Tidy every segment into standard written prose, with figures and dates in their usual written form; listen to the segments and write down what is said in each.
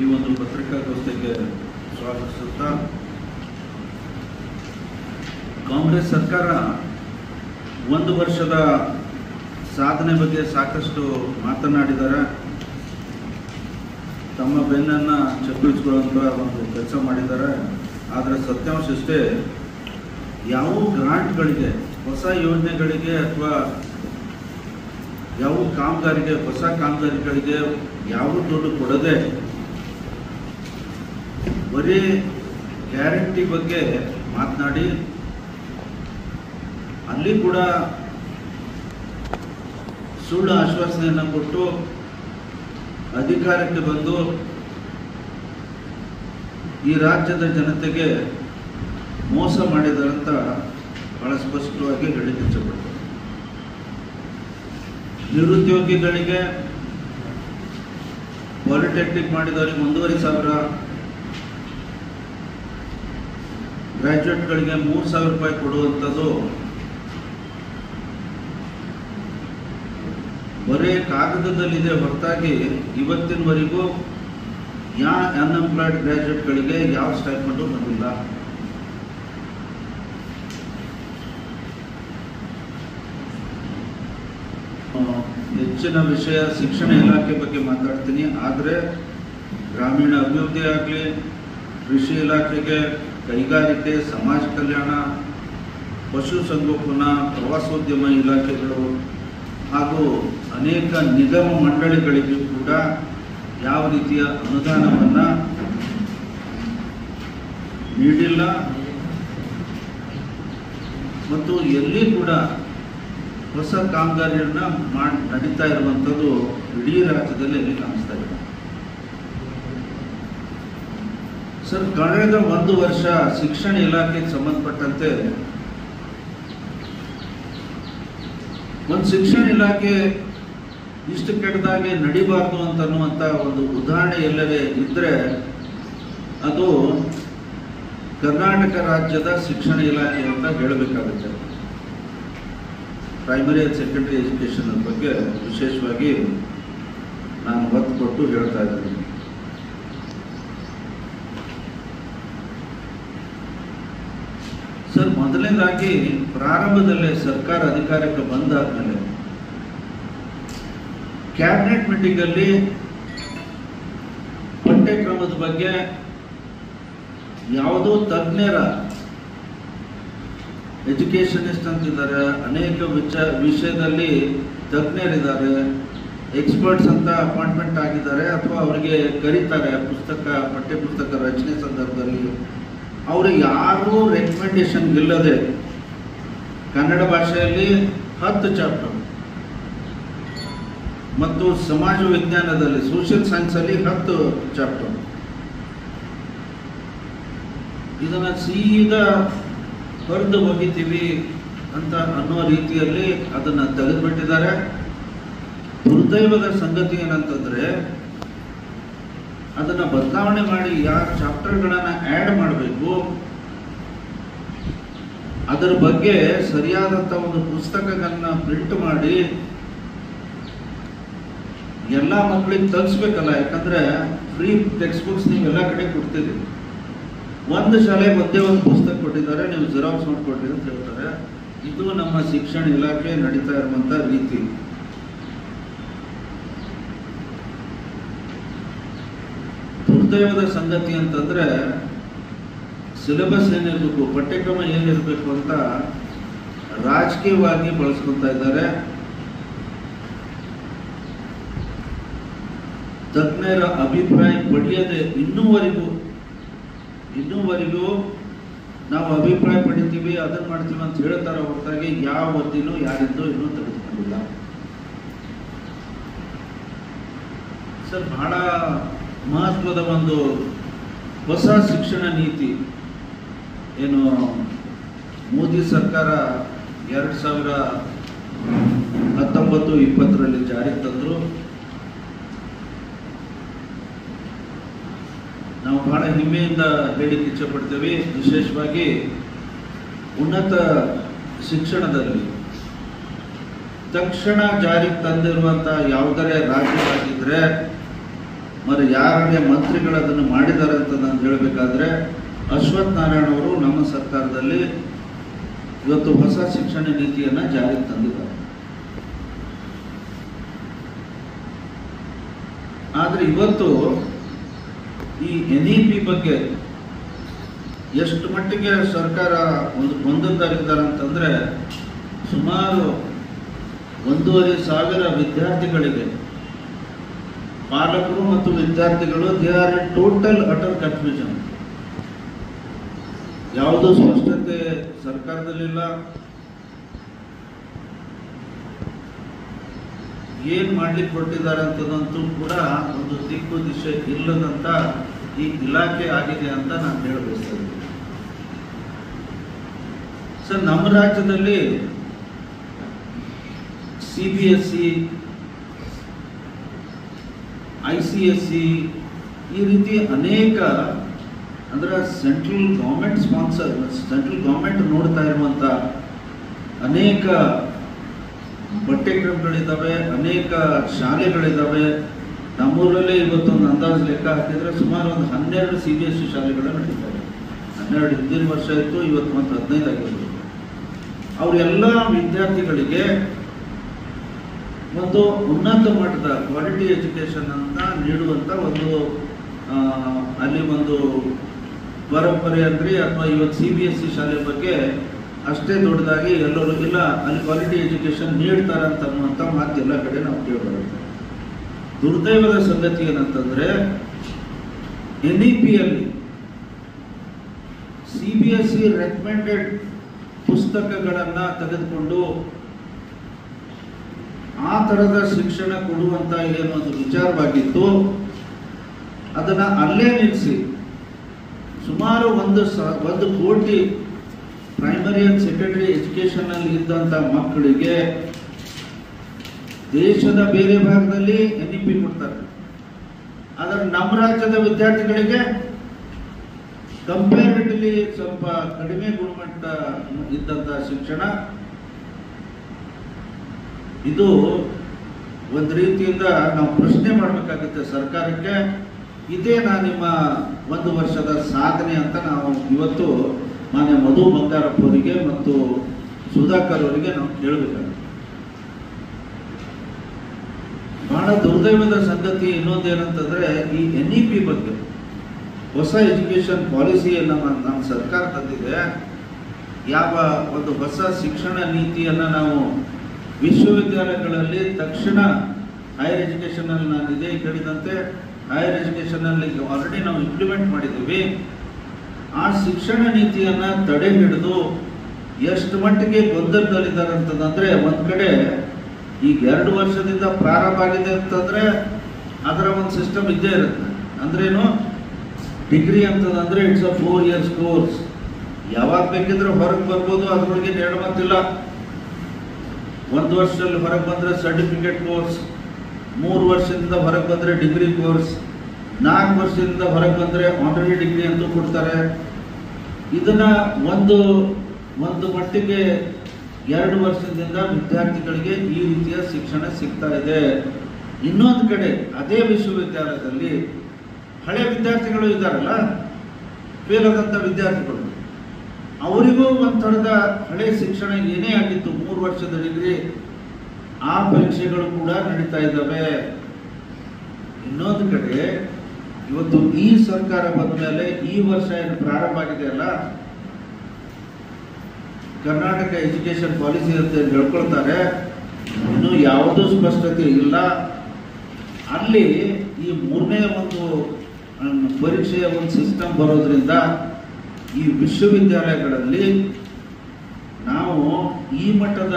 ಈ ಒಂದು ಪತ್ರಿಕಾಗೋಷ್ಠಿಗೆ ಸ್ವಾಗತಿಸುತ್ತಾ, ಕಾಂಗ್ರೆಸ್ ಸರ್ಕಾರ ಒಂದು ವರ್ಷದ ಸಾಧನೆ ಬಗ್ಗೆ ಸಾಕಷ್ಟು ಮಾತನಾಡಿದ್ದಾರೆ. ತಮ್ಮ ಬೆನ್ನನ್ನು ಚಪ್ಪಲಿಸಿಕೊಳ್ಳುವಂಥ ಒಂದು ಕೆಲಸ ಮಾಡಿದ್ದಾರೆ. ಆದರೆ ಸತ್ಯಾಂಶ ಇಷ್ಟೇ, ಯಾವ ಗ್ರಾಂಟ್ಗಳಿಗೆ, ಹೊಸ ಯೋಜನೆಗಳಿಗೆ ಅಥವಾ ಯಾವ ಕಾಮಗಾರಿಗೆ, ಹೊಸ ಕಾಮಗಾರಿಗಳಿಗೆ ಯಾವ ದುಡ್ಡು ಕೊಡದೆ ಬರೀ ಗ್ಯಾರಂಟಿ ಬಗ್ಗೆ ಮಾತನಾಡಿ ಅಲ್ಲಿ ಕೂಡ ಸುಳ್ಳು ಆಶ್ವಾಸನೆಯನ್ನು ಕೊಟ್ಟು ಅಧಿಕಾರಕ್ಕೆ ಬಂದು ಈ ರಾಜ್ಯದ ಜನತೆಗೆ ಮೋಸ ಮಾಡಿದರಂತ ಬಹಳ ಸ್ಪಷ್ಟವಾಗಿ ಹೇಳಿಕೆ ಇಚ್ಛೆಪಡ್ತಾರೆ. ನಿರುದ್ಯೋಗಿಗಳಿಗೆ, ಪಾಲಿಟೆಕ್ನಿಕ್ ಮಾಡಿದವರಿಗೆ 1,500, ಗ್ರಾಜ್ಯುಯೇಟ್ಗಳಿಗೆ 3,000 ರೂಪಾಯಿ ಕೊಡುವಂಥದ್ದು ಬರೇ ಕಾಗದದಲ್ಲಿದೆ ಹೊರತಾಗಿ ಇವತ್ತಿನವರೆಗೂ ಯಾವ ಅನ್ಎಂಪ್ಲಾಯ್ಡ್ ಗ್ರಾಜ್ಯುಯೇಟ್ಗಳಿಗೆ ಯಾವ ಸ್ಟೈಪೆಂಡು ಬಂದಿಲ್ಲ. ಹೆಚ್ಚಿನ ವಿಷಯ ಶಿಕ್ಷಣ ಇಲಾಖೆ ಬಗ್ಗೆ ಮಾತಾಡ್ತೀನಿ. ಆದರೆ ಗ್ರಾಮೀಣ ಅಭಿವೃದ್ಧಿ ಆಗಲಿ, ಕೃಷಿ ಇಲಾಖೆಗೆ, ಕೈಗಾರಿಕೆ, ಸಮಾಜ ಕಲ್ಯಾಣ, ಪಶುಸಂಗೋಪನಾ, ಪ್ರವಾಸೋದ್ಯಮ ಇಲಾಖೆಗಳು ಹಾಗೂ ಅನೇಕ ನಿಗಮ ಮಂಡಳಿಗಳಿಗೂ ಕೂಡ ಯಾವ ರೀತಿಯ ಅನುದಾನವನ್ನು ನೀಡಿಲ್ಲ ಮತ್ತು ಎಲ್ಲಿ ಕೂಡ ಹೊಸ ಕಾಮಗಾರಿಯನ್ನು ನಡೀತಾ ಇರುವಂಥದ್ದು ಇಡೀ ರಾಜ್ಯದಲ್ಲಿ ಎಲ್ಲಿ ಕಾಣಿಸ್ತಾ ಇದೆ. ಸರ್, ಕಳೆದ ಒಂದು ವರ್ಷ ಶಿಕ್ಷಣ ಇಲಾಖೆಗೆ ಸಂಬಂಧಪಟ್ಟಂತೆ ಒಂದು ಶಿಕ್ಷಣ ಇಲಾಖೆ ಇಷ್ಟು ಕೆಟ್ಟದಾಗಿ ನಡಿಬಾರ್ದು ಅಂತನ್ನುವಂಥ ಒಂದು ಉದಾಹರಣೆ ಎಲ್ಲವೇ ಇದ್ದರೆ ಅದು ಕರ್ನಾಟಕ ರಾಜ್ಯದ ಶಿಕ್ಷಣ ಇಲಾಖೆ ಅಂತ ಹೇಳಬೇಕಾಗುತ್ತೆ. ಪ್ರೈಮರಿ ಆ್ಯಂಡ್ ಸೆಕೆಂಡರಿ ಎಜುಕೇಷನ್ ಬಗ್ಗೆ ವಿಶೇಷವಾಗಿ ನಾನು ಒತ್ತು ಕೊಟ್ಟು ಹೇಳ್ತಾ ಇದ್ದೀನಿ. ಸರ್, ಮೊದಲನೇದಾಗಿ ಪ್ರಾರಂಭದಲ್ಲೇ ಸರ್ಕಾರ ಅಧಿಕಾರಕ್ಕೆ ಬಂದಾದ್ಮೇಲೆ ಕ್ಯಾಬಿನೆಟ್ ಮೀಟಿಂಗಲ್ಲಿ ಪಠ್ಯಕ್ರಮದ ಬಗ್ಗೆ ಯಾವುದೋ ತಜ್ಞರ, ಎಜುಕೇಷನಿಸ್ಟ್ ಅಂತಿದ್ದಾರೆ, ಅನೇಕ ವಿಷಯದಲ್ಲಿ ತಜ್ಞರಿದ್ದಾರೆ, ಎಕ್ಸ್ಪರ್ಟ್ಸ್ ಅಂತ ಅಪಾಯಿಂಟ್ಮೆಂಟ್ ಆಗಿದ್ದಾರೆ ಅಥವಾ ಅವರಿಗೆ ಕರೀತಾರೆ ಪಠ್ಯಪುಸ್ತಕ ರಚನೆ ಸಂದರ್ಭದಲ್ಲಿ. ಅವರು ಯಾರೂ ರೆಕಮೆಂಡೇಶನ್ ಇಲ್ಲದೆ ಕನ್ನಡ ಭಾಷೆಯಲ್ಲಿ 10 ಚಾಪ್ಟರ್ ಮತ್ತು ಸಮಾಜ ವಿಜ್ಞಾನದಲ್ಲಿ, ಸೋಷಿಯಲ್ ಸೈನ್ಸಲ್ಲಿ 10 ಚಾಪ್ಟರ್, ಇದನ್ನು ಸೀದಾ ಹೊರದು ಹೋಗಿದ್ದೀವಿ ಅಂತ ಅನ್ನೋ ರೀತಿಯಲ್ಲಿ ಅದನ್ನು ತೆಗೆದುಬಿಟ್ಟಿದ್ದಾರೆ. ದುರ್ದೈವದ ಸಂಗತಿ ಏನಂತಂದರೆ, ಅದನ್ನು ಬದಲಾವಣೆ ಮಾಡಿ ಯಾವ ಚಾಪ್ಟರ್ಗಳನ್ನು ಆ್ಯಡ್ ಮಾಡಬೇಕು ಅದರ ಬಗ್ಗೆ ಸರಿಯಾದಂಥ ಒಂದು ಪುಸ್ತಕಗಳನ್ನ ಪ್ರಿಂಟ್ ಮಾಡಿ ಎಲ್ಲ ಮಕ್ಕಳಿಗೆ ತಲುಪಿಸ್ಬೇಕಲ್ಲ. ಯಾಕಂದರೆ ಫ್ರೀ ಟೆಕ್ಸ್ಟ್ ಬುಕ್ಸ್ ನೀವೆಲ್ಲ ಕಡೆ ಕೊಡ್ತೀರಿ. ಒಂದು ಶಾಲೆಗೆ ಒಂದೇ ಒಂದು ಪುಸ್ತಕ ಕೊಟ್ಟಿದ್ದಾರೆ, ನೀವು ಜೆರಾಕ್ಸ್ ಮಾಡಿಕೊಡ್ರಿ ಅಂತ ಹೇಳ್ತಾರೆ. ಇದು ನಮ್ಮ ಶಿಕ್ಷಣ ಇಲಾಖೆ ನಡೀತಾ ಇರುವಂಥ ರೀತಿ. ದುರ್ದೈವದ ಸಂಗತಿ ಅಂತಂದರೆ, ಸಿಲೆಬಸ್ ಏನಿರಬೇಕು, ಪಠ್ಯಕ್ರಮ ಏನಿರಬೇಕು ಅಂತ ರಾಜಕೀಯವಾಗಿ ಬಳಸ್ಕೊತಾ ಇದ್ದಾರೆ. ತಜ್ಞರ ಅಭಿಪ್ರಾಯ ಪಡೆಯದೆ ಇನ್ನೂವರೆಗೂ ನಾವು ಅಭಿಪ್ರಾಯ ಪಡಿತೀವಿ, ಅದನ್ನು ಮಾಡ್ತೀವಿ ಅಂತ ಹೇಳ್ತಾರೆ ಹೊರತಾಗಿ ಯಾವ ವರದಿನೂ ಯಾರಿಂದೂ ಇನ್ನೂ ತೆಗೆದುಕೊಂಡಿಲ್ಲ. ಸರ್, ಬಹಳ ಮಹತ್ವದ ಒಂದು ಹೊಸ ಶಿಕ್ಷಣ ನೀತಿ ಏನು ಮೋದಿ ಸರ್ಕಾರ 2019-20 ಜಾರಿಗೆ ತಂದರು. ನಾವು ಬಹಳ ಹೆಮ್ಮೆಯಿಂದ ಹೇಳಿಕ್ಕೆ ಇಚ್ಛೆಪಡ್ತೇವೆ. ವಿಶೇಷವಾಗಿ ಉನ್ನತ ಶಿಕ್ಷಣದಲ್ಲಿ ತಕ್ಷಣ ಜಾರಿಗೆ ತಂದಿರುವಂಥ ಯಾವುದರೇ ರಾಜ್ಯವಾಗಿದ್ದರೆ మరి ಯಾರೇ ಮಂತ್ರಿಗಳು ಅದನ್ನು ಮಾಡಿದ್ದಾರೆ ಅಂತ ನಾನು ಹೇಳಬೇಕಾದ್ರೆ ಅಶ್ವಥ್ ನಾರಾಯಣ ಅವರು ನಮ್ಮ ಸರ್ಕಾರದಲ್ಲಿ ಇವತ್ತು ಹೊಸ ಶಿಕ್ಷಣ ನೀತಿಯನ್ನು ಜಾರಿಗೆ ತಂದಿದ್ದಾರೆ. ಆದರೆ ಇವತ್ತು ಈ NEP ಬಗ್ಗೆ ಎಷ್ಟು ಮಟ್ಟಿಗೆ ಸರ್ಕಾರ ಹೊಂದಿದ್ದಾರೆ ಅಂತಂದ್ರೆ ಸುಮಾರು 1,500 ವಿದ್ಯಾರ್ಥಿಗಳಿಗೆ ಪಾಲಕರು ಮತ್ತು ವಿದ್ಯಾರ್ಥಿಗಳು they are total utter confusion. ಯಾವುದೋ ಸ್ಪಷ್ಟತೆ ಸರ್ಕಾರದಲ್ಲಿಲ್ಲ. ಏನ್ ಮಾಡ್ಲಿಕ್ಕೆ ಹೊರಟಿದ್ದಾರೆ ಅಂತದಂತೂ ಕೂಡ ಒಂದು ದಿಕ್ಕು ದಿಶೆ ಇಲ್ಲದಂತ ಈ ಇಲಾಖೆ ಆಗಿದೆ ಅಂತ ನಾನು ಹೇಳಬಯಸ್ತೇನೆ. ಸರ್, ನಮ್ಮ ರಾಜ್ಯದಲ್ಲಿ CBSE, ICSE ಈ ರೀತಿ ಅನೇಕ ಅಂದ್ರೆ central government sponsor, central government ನೋಡ್ತಾ ಇರುವಂತ ಅನೇಕ ಪಠ್ಯಕ್ರಮಗಳಿದ್ದಾವೆ, ಅನೇಕ ಶಾಲೆಗಳಿದ್ದಾವೆ. ನಮ್ಮೂರಲ್ಲಿ ಇವತ್ತೊಂದು ಅಂದಾಜು ಲೆಕ್ಕ ಹಾಕಿದ್ರೆ ಸುಮಾರು ಒಂದು 12 CBSE ಶಾಲೆಗಳು ನಡೀತವೆ. 12 ಹಿಂದಿನ ವರ್ಷ ಇತ್ತು, ಇವತ್ತು ಮತ್ತು 15 ಆಗಿರ್ಬೋದು. ಅವರೆಲ್ಲ ವಿದ್ಯಾರ್ಥಿಗಳಿಗೆ ಒಂದು ಉನ್ನತ ಮಟ್ಟದ ಕ್ವಾಲಿಟಿ ಎಜುಕೇಶನ್ ಅಂತ ನೀಡುವಂತ ಒಂದು ಅಲ್ಲಿ ಒಂದು ಪರಂಪರೆ ಅಂದ್ರೆ ಅಥವಾ ಇವತ್ತು CBSE ಶಾಲೆ ಬಗ್ಗೆ ಅಷ್ಟೇ ದೊಡ್ಡದಾಗಿ ಎಲ್ಲರೂ ಇಲ್ಲ ಅಲ್ಲಿ ಕ್ವಾಲಿಟಿ ಎಜುಕೇಶನ್ ನೀಡ್ತಾರೆ ಅಂತ ಅನ್ನುವಂಥ ಮಾತು ಎಲ್ಲ ಕಡೆ ನಾವು ಕೇಳಬರುತ್ತೆ. ದುರ್ದೈವದ ಸಂಗತಿ ಏನಂತಂದ್ರೆ NEP-ಯಲ್ಲಿ CBSE ರೆಕಮೆಂಡೆಡ್ ಪುಸ್ತಕಗಳನ್ನ ತೆಗೆದುಕೊಂಡು ಆ ತರದ ಶಿಕ್ಷಣ ಕೊಡುವಂತ ಏನು ಒಂದು ವಿಚಾರವಾಗಿತ್ತು ಅದನ್ನ ಅಲ್ಲೇ ನಿಲ್ಲಿಸಿ ಸುಮಾರು 1 ಕೋಟಿ ಪ್ರೈಮರಿ ಅಂಡ್ ಸೆಕೆಂಡರಿ ಎಜುಕೇಶನ್ ಅಲ್ಲಿ ಇದ್ದಂತ ಮಕ್ಕಳಿಗೆ ದೇಶದ ಬೇರೆ ಭಾಗದಲ್ಲಿ NEP ಕೊಡ್ತಾರೆ. ಆದರೆ ನಮ್ಮ ರಾಜ್ಯದ ವಿದ್ಯಾರ್ಥಿಗಳಿಗೆ ಕಂಪೇರಿಟಿವ್ಲಿ ಸ್ವಲ್ಪ ಕಡಿಮೆ ಗುಣಮಟ್ಟ ಇದ್ದಂತ ಶಿಕ್ಷಣ. ಇದು ಒಂದು ರೀತಿಯಿಂದ ನಾವು ಪ್ರಶ್ನೆ ಮಾಡಬೇಕಾಗುತ್ತೆ ಸರ್ಕಾರಕ್ಕೆ. ಇದೇನಾ ನಿಮ್ಮ 1 ವರ್ಷದ ಸಾಧನೆ ಅಂತ ನಾವು ಇವತ್ತು ಮಾನ್ಯ ಮಧು ಬಂಗಾರಪ್ಪ ಅವರಿಗೆ ಮತ್ತು ಸುಧಾಕರ್ ಅವರಿಗೆ ನಾವು ಕೇಳಬೇಕಾಗುತ್ತೆ. ಬಹಳ ದುರ್ದೈವದ ಸಂಗತಿ ಇನ್ನೊಂದೇನಂತಂದ್ರೆ ಈ NEP ಬಗ್ಗೆ ಹೊಸ ಎಜುಕೇಶನ್ ಪಾಲಿಸಿಯನ್ನು ನಮ್ಮ ಸರ್ಕಾರ ತಂದಿದೆ. ಯಾವ ಒಂದು ಹೊಸ ಶಿಕ್ಷಣ ನೀತಿಯನ್ನ ನಾವು ವಿಶ್ವವಿದ್ಯಾಲಯಗಳಲ್ಲಿ ತಕ್ಷಣ ಹೈಯರ್ ಎಜುಕೇಶನ್ ಅಲ್ಲಿ ನಾನು ಇದೇ ಹೇಳಿದಂತೆ ಹೈಯರ್ ಎಜುಕೇಶನ್ ಅಲ್ಲಿ ಆಲ್ರೆಡಿ ನಾವು ಇಂಪ್ಲಿಮೆಂಟ್ ಮಾಡಿದ್ದೀವಿ. ಆ ಶಿಕ್ಷಣ ನೀತಿಯನ್ನ ತಡೆ ಹಿಡಿದು ಎಷ್ಟು ಮಟ್ಟಿಗೆ ಗೊಂದಲದಲ್ಲಿದ್ದಾರೆ ಅಂತಂದ್ರೆ ಒಂದ್ ಕಡೆ ಈಗ 2 ವರ್ಷದಿಂದ ಪ್ರಾರಂಭ ಆಗಿದೆ ಅಂತಂದ್ರೆ ಅದರ ಒಂದು ಸಿಸ್ಟಮ್ ಇದ್ದೇ ಇರುತ್ತೆ. ಅಂದ್ರೇನು ಡಿಗ್ರಿ ಅಂತಂದ್ರೆ ಇಟ್ಸ್ ಅ 4 years ಕೋರ್ಸ್. ಯಾವಾಗ ಬೇಕಿದ್ರೆ ಹೊರಗೆ ಬರ್ಬೋದು, ಅದ್ರೊಳಗೆ ನೇಡಮತ್ತಿಲ್ಲ. 1 ವರ್ಷದಲ್ಲಿ ಹೊರಗೆ ಬಂದ್ರೆ ಸರ್ಟಿಫಿಕೇಟ್ ಕೋರ್ಸ್, 3 ವರ್ಷದಿಂದ ಹೊರಗೆ ಬಂದ್ರೆ ಡಿಗ್ರಿ ಕೋರ್ಸ್, 4 ವರ್ಷದಿಂದ ಹೊರಗೆ ಬಂದ್ರೆ ಆನರರಿ ಡಿಗ್ರಿ ಅಂತೂ ಕೊಡ್ತಾರೆ. ಇದನ್ನ ಒಂದು ಮಟ್ಟಿಗೆ 2 ವರ್ಷದಿಂದ ವಿದ್ಯಾರ್ಥಿಗಳಿಗೆ ಈ ರೀತಿಯ ಶಿಕ್ಷಣ ಸಿಗ್ತಾ ಇದೆ. ಇನ್ನೊಂದು ಕಡೆ ಅದೇ ವಿಶ್ವವಿದ್ಯಾಲಯದಲ್ಲಿ ಹಳೆ ವಿದ್ಯಾರ್ಥಿಗಳು ಇದ್ದಾರಲ್ಲ, ಫೇಲ್ ಆದಂಥ ವಿದ್ಯಾರ್ಥಿಗಳು, ಅವರಿಗೂ ಒಂಥರದ ಹಳೆ ಶಿಕ್ಷಣ ಏನೇ ಆಗಿತ್ತು 3 ವರ್ಷದ ಡಿಗ್ರಿ ಆ ಪರೀಕ್ಷೆಗಳು ಕೂಡ ನಡೀತಾ ಇದ್ದಾವೆ. ಇನ್ನೊಂದು ಕಡೆ ಇವತ್ತು ಈ ಸರ್ಕಾರ ಬಂದ ಮೇಲೆ ಈ ವರ್ಷ ಏನು ಪ್ರಾರಂಭ ಆಗಿದೆ ಅಲ್ಲ, ಕರ್ನಾಟಕ ಎಜುಕೇಶನ್ ಪಾಲಿಸಿ ಅಂತ ಹೇಳ್ಕೊಳ್ತಾರೆ, ಇನ್ನು ಯಾವುದೂ ಸ್ಪಷ್ಟತೆ ಇಲ್ಲ. ಅಲ್ಲಿ ಈ 3ನೇ ಒಂದು ಪರೀಕ್ಷೆಯ ಒಂದು ಸಿಸ್ಟಮ್ ಬರೋದ್ರಿಂದ ಈ ವಿಶ್ವವಿದ್ಯಾಲಯಗಳಲ್ಲಿ ನಾವು ಈ ಮಟ್ಟದ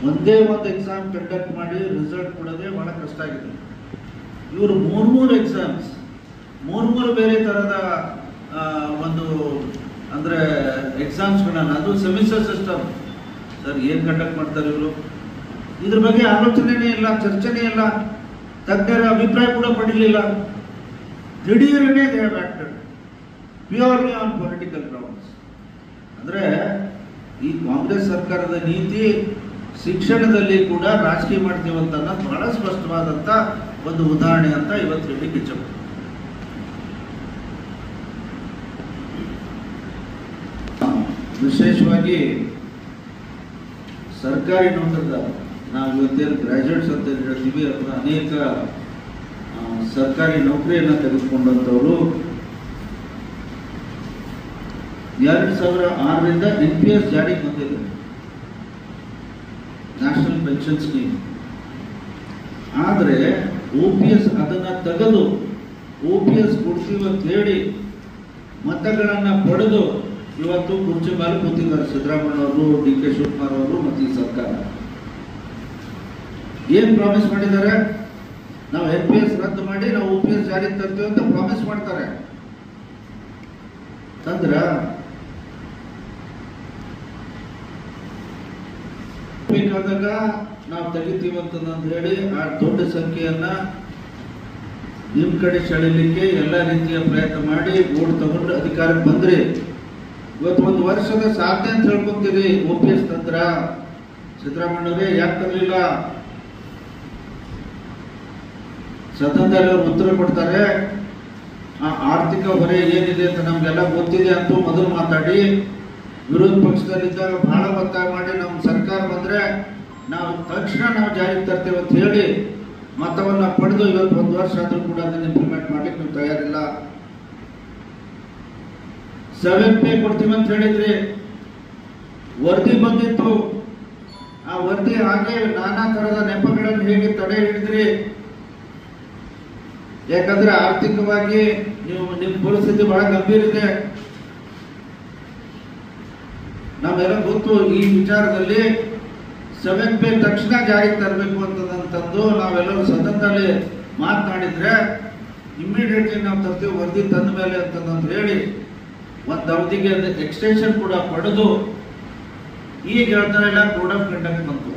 ಒಂದೇ ಒಂದು ಎಕ್ಸಾಮ್ ಕಂಡಕ್ಟ್ ಮಾಡಿ ರಿಸಲ್ಟ್ ಕೊಡೋದೇ ಬಹಳ ಕಷ್ಟ ಆಗಿದೆ. ಇವರು 3 ಎಕ್ಸಾಮ್ಸ್, 3 ಬೇರೆ ತರದ ಒಂದು ಅಂದ್ರೆ ಎಕ್ಸಾಮ್ಸ್ಗಳನ್ನ, ಅದು ಸೆಮಿಸ್ಟರ್ ಸಿಸ್ಟಮ್. ಸರ್, ಏನ್ ಕಂಡಕ್ಟ್ ಮಾಡ್ತಾರೆ ಇವರು? ಇದ್ರ ಬಗ್ಗೆ ಆಲೋಚನೆನೇ ಇಲ್ಲ, ಚರ್ಚೆನೇ ಇಲ್ಲ, ತಜ್ಞರ ಅಭಿಪ್ರಾಯ ಕೂಡ ಪಡಲಿಲ್ಲ. ದಿಢೀರನೇ they have acted purely on political grounds. ಅಂದ್ರೆ ಈ ಕಾಂಗ್ರೆಸ್ ಸರ್ಕಾರದ ನೀತಿ ಶಿಕ್ಷಣದಲ್ಲಿ ಕೂಡ ರಾಜಕೀಯ ಮಾಡ್ತೀವಂತ ಬಹಳ ಸ್ಪಷ್ಟವಾದಂತ ಒಂದು ಉದಾಹರಣೆ ಅಂತ ಇವತ್ತು ಹೇಳಲಿಕ್ಕೆ ಇಚ್ಛೆ. ವಿಶೇಷವಾಗಿ ಸರ್ಕಾರಿ ನೌಕರರ, ನಾವು ಇವತ್ತೇನು ಗ್ರಾಜ್ಯುಯೇಟ್ಸ್ ಅಂತ ಹೇಳ್ತೀವಿ ಅಥವಾ ಅನೇಕ ಸರ್ಕಾರಿ ನೌಕರಿಯನ್ನು ತೆಗೆದುಕೊಂಡಂಥವರು 2006ರಿಂದ NPS ಜಾರಿಗೆ ಬಂದಿದೆ, ನ್ಯಾಷನಲ್ ಪೆನ್ಷನ್ ಸ್ಕೀಮ್. ಆದರೆ OPS ಅದನ್ನು ತೆಗೆದು OPS ಕೊಡ್ತೀವಿ ಅಂತ ಹೇಳಿ ಮತಗಳನ್ನು ಪಡೆದು ಇವತ್ತು ಕುರ್ಚಿ ಮೇಲೆ ಕೂತಿದ್ದಾರೆ ಸಿದ್ದರಾಮಯ್ಯ ಅವರು, DK ಶಿವಕುಮಾರ್ ಅವರು ಮತ್ತು ಈ ಸರ್ಕಾರ. ಏನ್ ಪ್ರಾಮಿಸ್ ಮಾಡಿದ್ದಾರೆ? ನಾವು NPS ರದ್ದು ಮಾಡಿ ನಾವು OPS ಜಾರಿಗೆ ತರ್ತೀವಿ ಅಂತ ಪ್ರಾಮಿಸ್ ಮಾಡ್ತಾರೆ. ತಂದ್ರ ಬೇಕಾದಾಗ ನಾವು ತೆಗಿತೀವಿ ಅಂತ ಹೇಳಿ ಆ ದೊಡ್ಡ ಸಂಖ್ಯೆಯನ್ನ ನಿಮ್ ಕಡೆ ಸೆಳೆಯಲಿಕ್ಕೆ ಎಲ್ಲ ರೀತಿಯ ಪ್ರಯತ್ನ ಮಾಡಿ ಓಟ್ ತಗೊಂಡು ಅಧಿಕಾರಕ್ಕೆ ಬಂದ್ರಿ. ಇವತ್ತು 1 ವರ್ಷದ ಸಾಧನೆ ಅಂತ ಹೇಳ್ಕೊಂತೀರಿ OPS ತಂದ್ರ. ಸಿದ್ದರಾಮಯ್ಯವರೇ ಯಾಕೆ ತರಲಿಲ್ಲ? ಸದನದಲ್ಲಿ ಅವರು ಉತ್ತರ ಕೊಡ್ತಾರೆ. ಆ ಆರ್ಥಿಕ ಹೊರೆ ಏನಿದೆ ಅಂತ ನಮ್ಗೆಲ್ಲ ಗೊತ್ತಿದೆ ಅಂತ ಮೊದಲು ಮಾತಾಡಿ, ವಿರೋಧ ಪಕ್ಷದಲ್ಲಿದ್ದಾಗ ಬಹಳ ಒತ್ತಾಯ ಮಾಡಿ ನಮ್ಮ ಸರ್ಕಾರ ಬಂದ್ರೆ ನಾವು ತಕ್ಷಣ ನಾವು ಜಾರಿಗೆ ತರ್ತೇವೆ ಅಂತ ಹೇಳಿ ಮತವನ್ನ ಪಡೆದು ಇವತ್ತು 1 ವರ್ಷ ಆದ್ರೂ ಕೂಡ ಅದನ್ನು ಇಂಪ್ಲಿಮೆಂಟ್ ಮಾಡ್ಲಿಕ್ಕೆ ನೀವು ತಯಾರಿಲ್ಲ. 7 ಪೇ ಕೊಡ್ತೀವಿ ಅಂತ ಹೇಳಿದ್ರಿ, ವರದಿ ಬಂದಿತ್ತು. ಆ ವರದಿ ಹಾಗೆ ನಾನಾ ತರದ ನೆಪಗಳನ್ನು ಹೇಗೆ ತಡೆ ಹಿಡಿದ್ರಿ? ಯಾಕಂದ್ರೆ ಆರ್ಥಿಕವಾಗಿ ನಿಮ್ಮ ಪರಿಸ್ಥಿತಿ ಬಹಳ ಗಂಭೀರ ಇದೆ. ನಮ್ಮೆಲ್ಲ ಗೊತ್ತು ಈ ವಿಚಾರದಲ್ಲಿ 7 ಪೇ ತಕ್ಷಣ ಜಾರಿಗೆ ತರಬೇಕು ಅಂತಂದು ನಾವೆಲ್ಲರೂ ಸದನದಲ್ಲಿ ಮಾತನಾಡಿದ್ರೆ ಇಮಿಡಿಯೇಟ್ಲಿ ನಾವು ತರ್ತೀವಿ ವರದಿ ತಂದ ಮೇಲೆ ಅಂತಂದು ಹೇಳಿ ಒಂದು ಅವಧಿಗೆ ಎಕ್ಸ್ಟೆನ್ಷನ್ ಕೂಡ ಪಡೆದು ಈಗ ಹೇಳ್ತಾರೆ ಎಲ್ಲ ಕೋಡ್ ಆಫ್ ಕಂಡಕ್ಟ್ ಬಂತು.